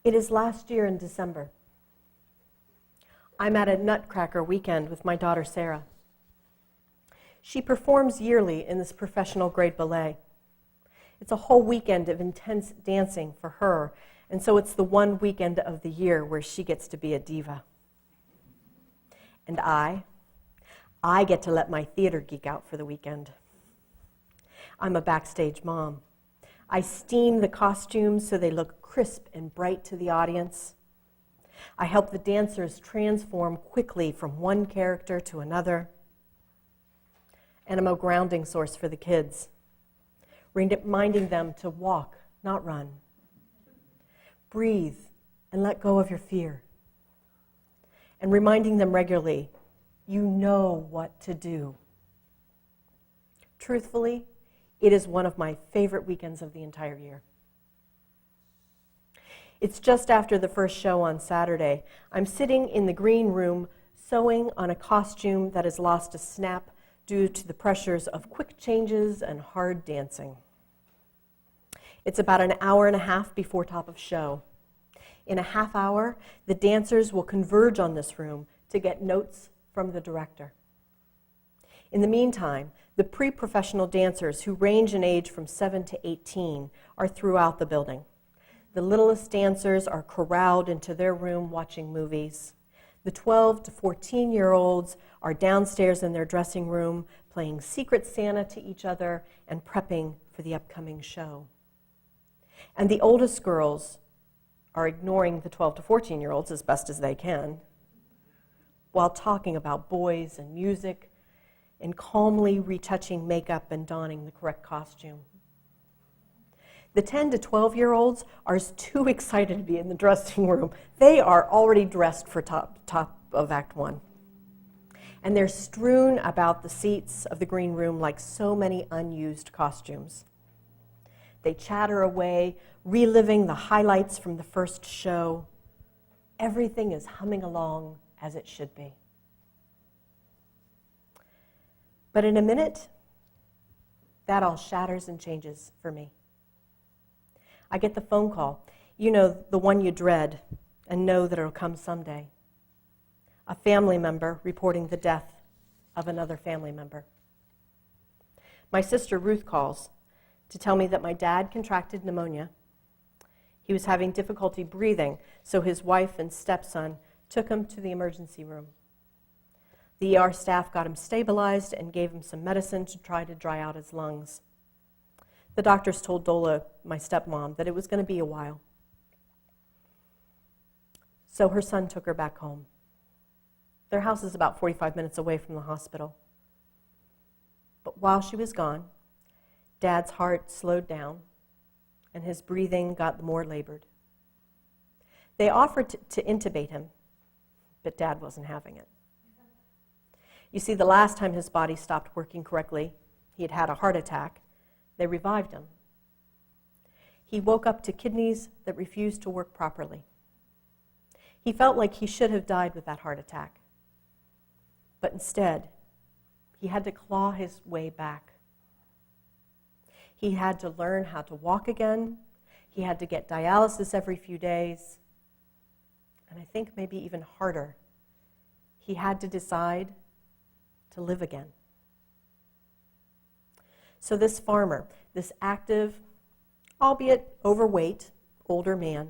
It is last year in December. I'm at a Nutcracker weekend with my daughter Sarah. She performs yearly in this professional grade ballet. It's a whole weekend of intense dancing for her, and so it's the one weekend of the year where she gets to be a diva. And I get to let my theater geek out for the weekend. I'm a backstage mom. I steam the costumes so they look crisp and bright to the audience. I help the dancers transform quickly from one character to another. And I'm a grounding source for the kids, reminding them to walk, not run. Breathe and let go of your fear. And reminding them regularly, you know what to do. Truthfully, it is one of my favorite weekends of the entire year. It's just after the first show on Saturday. I'm sitting in the green room sewing on a costume that has lost a snap due to the pressures of quick changes and hard dancing. It's about an hour and a half before top of show. In a half hour, the dancers will converge on this room to get notes from the director. In the meantime, the pre-professional dancers, who range in age from 7 to 18, are throughout the building. The littlest dancers are corralled into their room watching movies. The 12 to 14-year-olds are downstairs in their dressing room playing Secret Santa to each other and prepping for the upcoming show. And the oldest girls are ignoring the 12 to 14-year-olds as best as they can, while talking about boys and music and calmly retouching makeup and donning the correct costume. The 10 to 12-year-olds are too excited to be in the dressing room. They are already dressed for top of Act 1. And they're strewn about the seats of the green room like so many unused costumes. They chatter away, reliving the highlights from the first show. Everything is humming along as it should be. But in a minute, that all shatters and changes for me. I get the phone call, you know, the one you dread and know that it'll come someday. A family member reporting the death of another family member. My sister Ruth calls to tell me that my dad contracted pneumonia. He was having difficulty breathing, so his wife and stepson took him to the emergency room. The ER staff got him stabilized and gave him some medicine to try to dry out his lungs. The doctors told Dola, my stepmom, that it was going to be a while. So her son took her back home. Their house is about 45 minutes away from the hospital. But while she was gone, Dad's heart slowed down and his breathing got more labored. They offered to intubate him, but Dad wasn't having it. You see, the last time his body stopped working correctly, he had had a heart attack. They revived him. He woke up to kidneys that refused to work properly. He felt like he should have died with that heart attack. But instead, he had to claw his way back. He had to learn how to walk again. He had to get dialysis every few days. And I think maybe even harder, he had to decide to live again. So this farmer, this active, albeit overweight, older man,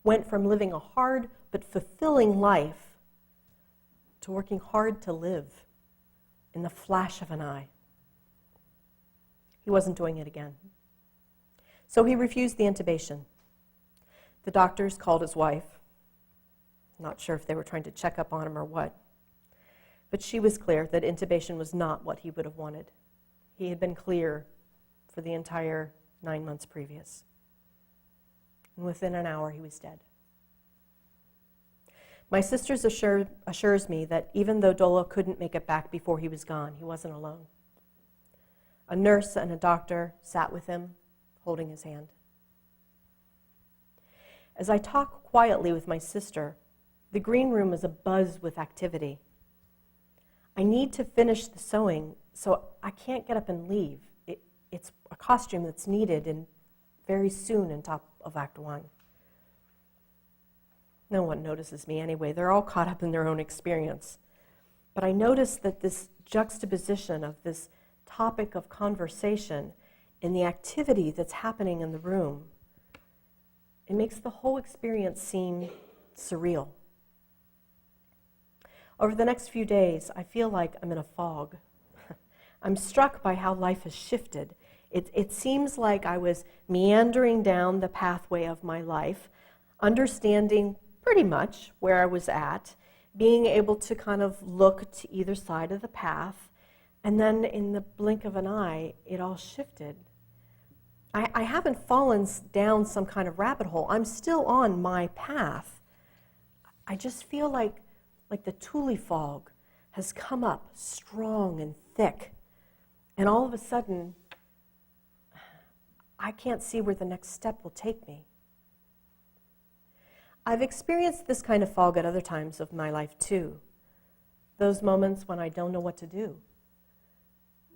went from living a hard but fulfilling life to working hard to live in the flash of an eye. He wasn't doing it again. So he refused the intubation. The doctors called his wife. Not sure if they were trying to check up on him or what. But she was clear that intubation was not what he would have wanted. He had been clear for the entire 9 months previous. And within an hour, he was dead. My sister assures me that even though Dolo couldn't make it back before he was gone, he wasn't alone. A nurse and a doctor sat with him, holding his hand. As I talk quietly with my sister, the green room is abuzz with activity. I need to finish the sewing, so I can't get up and leave. It's a costume that's needed very soon in top of Act 1. No one notices me anyway. They're all caught up in their own experience. But I notice that this juxtaposition of this topic of conversation and the activity that's happening in the room, it makes the whole experience seem surreal. Over the next few days, I feel like I'm in a fog. I'm struck by how life has shifted. It seems like I was meandering down the pathway of my life, understanding pretty much where I was at, being able to kind of look to either side of the path, and then in the blink of an eye, it all shifted. I haven't fallen down some kind of rabbit hole. I'm still on my path. I just feel like the Thule fog has come up strong and thick, and all of a sudden, I can't see where the next step will take me. I've experienced this kind of fog at other times of my life too. Those moments when I don't know what to do.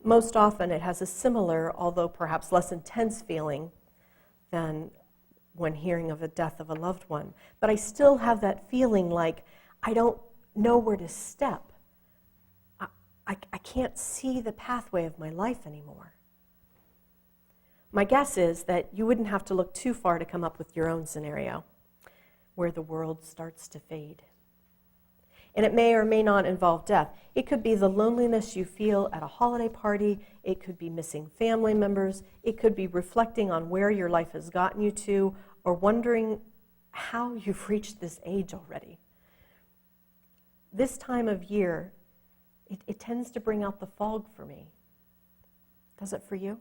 Most often it has a similar, although perhaps less intense feeling than when hearing of the death of a loved one. But I still have that feeling like I don't know where to step. I can't see the pathway of my life anymore. My guess is that you wouldn't have to look too far to come up with your own scenario where the world starts to fade. And it may or may not involve death. It could be the loneliness you feel at a holiday party. It could be missing family members. It could be reflecting on where your life has gotten you to, or wondering how you've reached this age already. This time of year, it tends to bring out the fog for me. Does it for you?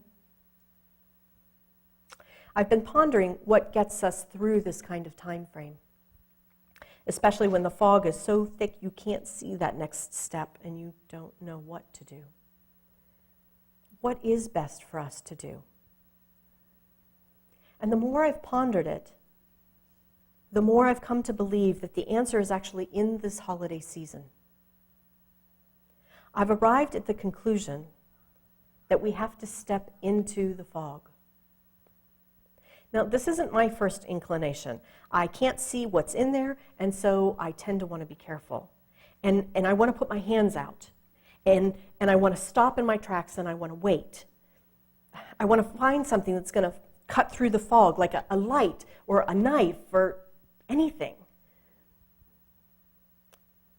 I've been pondering what gets us through this kind of time frame, especially when the fog is so thick you can't see that next step and you don't know what to do. What is best for us to do? And the more I've pondered it, the more I've come to believe that the answer is actually in this holiday season. I've arrived at the conclusion that we have to step into the fog. Now, this isn't my first inclination. I can't see what's in there, and so I tend to want to be careful. And I want to put my hands out. And I want to stop in my tracks, and I want to wait. I want to find something that's going to cut through the fog, like a light or a knife or anything.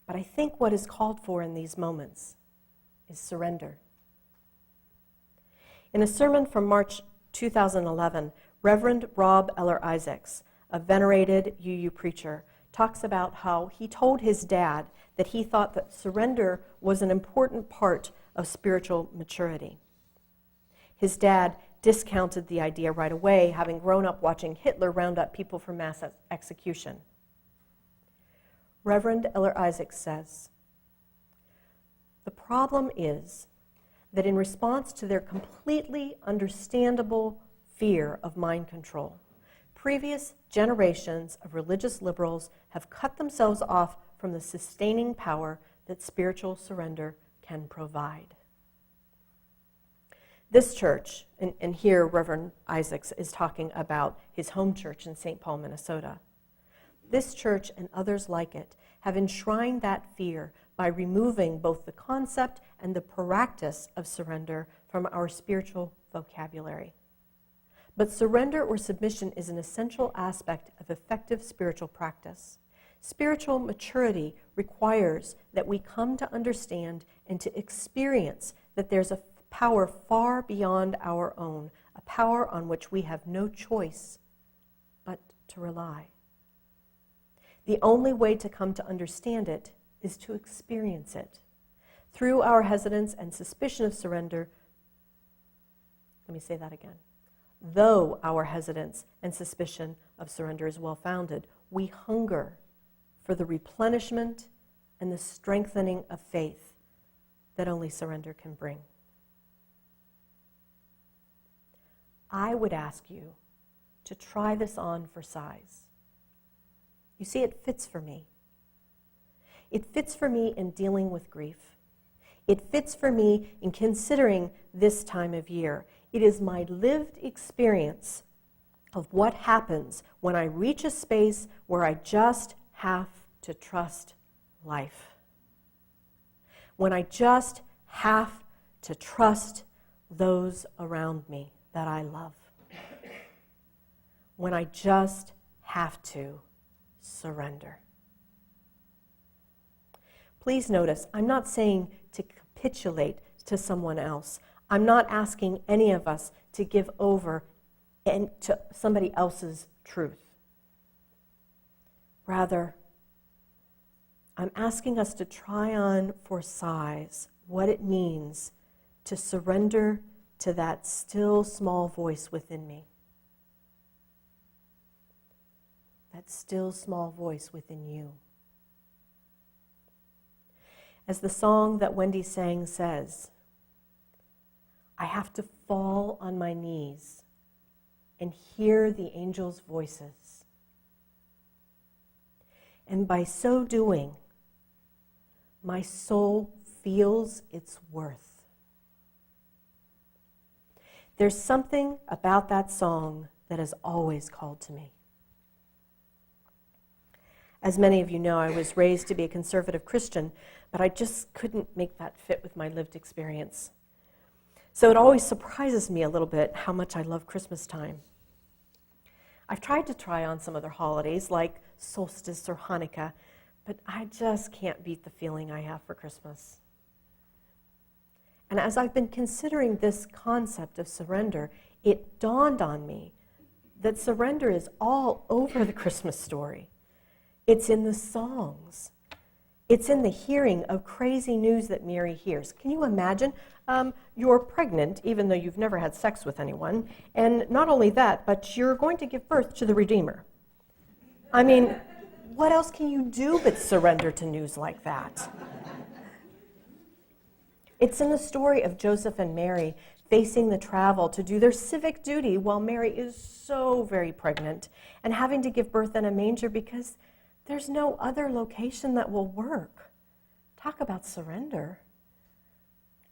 But I think what is called for in these moments is surrender. In a sermon from March 2011, Reverend Rob Eller Isaacs, a venerated UU preacher, talks about how he told his dad that he thought that surrender was an important part of spiritual maturity. His dad discounted the idea right away, having grown up watching Hitler round up people for mass execution. Reverend Eller Isaacs says, "The problem is that in response to their completely understandable fear of mind control, previous generations of religious liberals have cut themselves off from the sustaining power that spiritual surrender can provide." This church, and here Reverend Isaacs is talking about his home church in St. Paul, Minnesota. This church and others like it have enshrined that fear by removing both the concept and the practice of surrender from our spiritual vocabulary. But surrender or submission is an essential aspect of effective spiritual practice. Spiritual maturity requires that we come to understand and to experience that there's a power far beyond our own, a power on which we have no choice but to rely. The only way to come to understand it is to experience it. Through our hesitance and suspicion of surrender, let me say that again. Though our hesitance and suspicion of surrender is well-founded, we hunger for the replenishment and the strengthening of faith that only surrender can bring. I would ask you to try this on for size. You see, it fits for me. It fits for me in dealing with grief. It fits for me in considering this time of year. It is my lived experience of what happens when I reach a space where I just have to trust life. When I just have to trust those around me that I love. When I just have to surrender. Please notice, I'm not saying to capitulate to someone else. I'm not asking any of us to give over to somebody else's truth. Rather, I'm asking us to try on for size what it means to surrender to that still small voice within me. That still small voice within you. As the song that Wendy sang says, I have to fall on my knees and hear the angels' voices. And by so doing, my soul feels its worth. There's something about that song that has always called to me. As many of you know, I was raised to be a conservative Christian, but I just couldn't make that fit with my lived experience. So it always surprises me a little bit how much I love Christmas time. I've tried to try on some other holidays like solstice or Hanukkah, but I just can't beat the feeling I have for Christmas. And as I've been considering this concept of surrender, it dawned on me that surrender is all over the Christmas story. It's in the songs. It's in the hearing of crazy news that Mary hears. Can you imagine? You're pregnant, even though you've never had sex with anyone. And not only that, but you're going to give birth to the Redeemer. I mean, what else can you do but surrender to news like that? It's in the story of Joseph and Mary facing the travel to do their civic duty while Mary is so very pregnant and having to give birth in a manger because there's no other location that will work. Talk about surrender.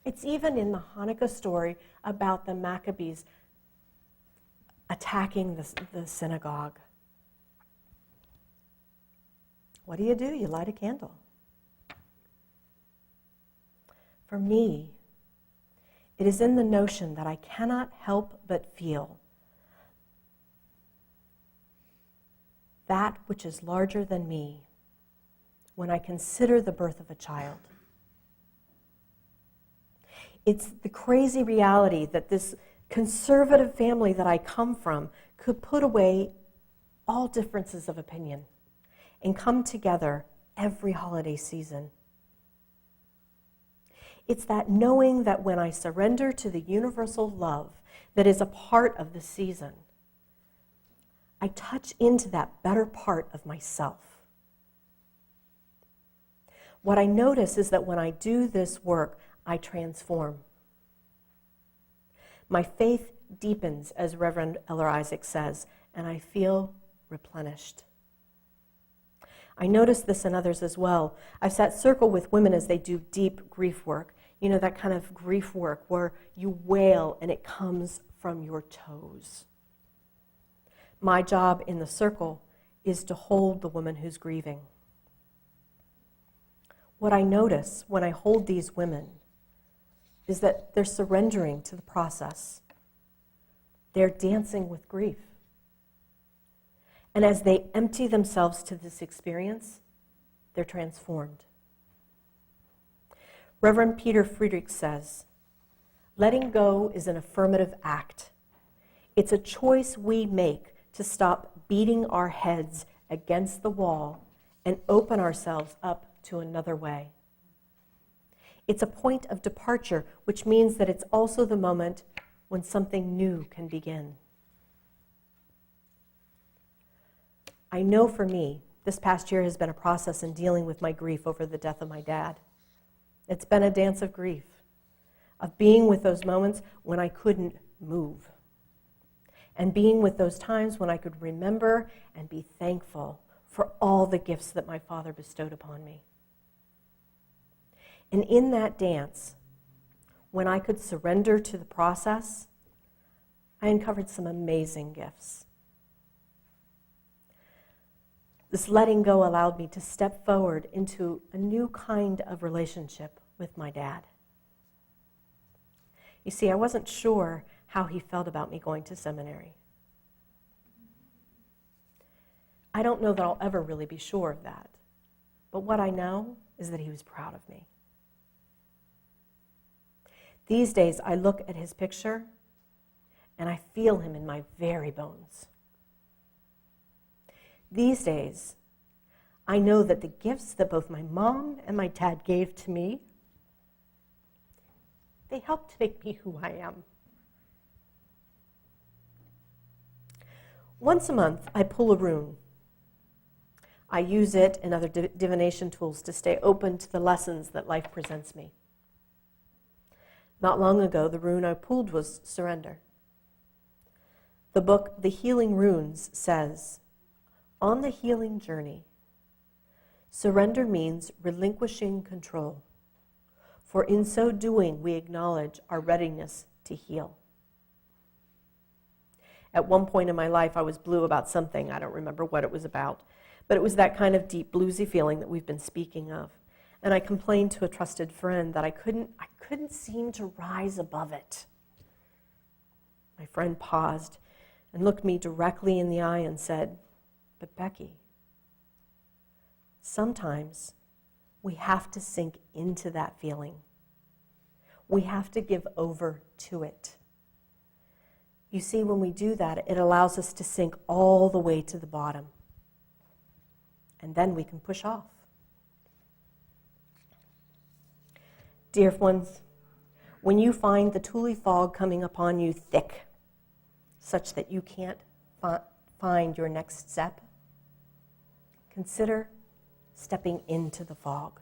It's even in the Hanukkah story about the Maccabees attacking the synagogue. What do? You light a candle. For me, it is in the notion that I cannot help but feel that which is larger than me when I consider the birth of a child. It's the crazy reality that this conservative family that I come from could put away all differences of opinion and come together every holiday season. It's that knowing that when I surrender to the universal love that is a part of the season, I touch into that better part of myself. What I notice is that when I do this work, I transform. My faith deepens, as Reverend Eller Isaac says, and I feel replenished. I notice this in others as well. I've sat circle with women as they do deep grief work. You know, that kind of grief work where you wail and it comes from your toes. My job in the circle is to hold the woman who's grieving. What I notice when I hold these women is that they're surrendering to the process. They're dancing with grief. And as they empty themselves to this experience, they're transformed. Reverend Peter Friedrich says, letting go is an affirmative act. It's a choice we make to stop beating our heads against the wall and open ourselves up to another way. It's a point of departure, which means that it's also the moment when something new can begin. I know for me, this past year has been a process in dealing with my grief over the death of my dad. It's been a dance of grief, of being with those moments when I couldn't move, and being with those times when I could remember and be thankful for all the gifts that my father bestowed upon me. And in that dance, when I could surrender to the process, I uncovered some amazing gifts. This letting go allowed me to step forward into a new kind of relationship with my dad. You see, I wasn't sure how he felt about me going to seminary. I don't know that I'll ever really be sure of that, but what I know is that he was proud of me. These days, I look at his picture and I feel him in my very bones. These days, I know that the gifts that both my mom and my dad gave to me, they helped make me who I am. Once a month, I pull a rune. I use it and other divination tools to stay open to the lessons that life presents me. Not long ago, the rune I pulled was surrender. The book, The Healing Runes, says, on the healing journey, surrender means relinquishing control, for in so doing, we acknowledge our readiness to heal. At one point in my life, I was blue about something. I don't remember what it was about, but it was that kind of deep bluesy feeling that we've been speaking of. And I complained to a trusted friend that I couldn't seem to rise above it. My friend paused and looked me directly in the eye and said, but Becky, sometimes we have to sink into that feeling. We have to give over to it. You see, when we do that, it allows us to sink all the way to the bottom. And then we can push off. Dear ones, when you find the Thule fog coming upon you thick, such that you can't find your next step, consider stepping into the fog.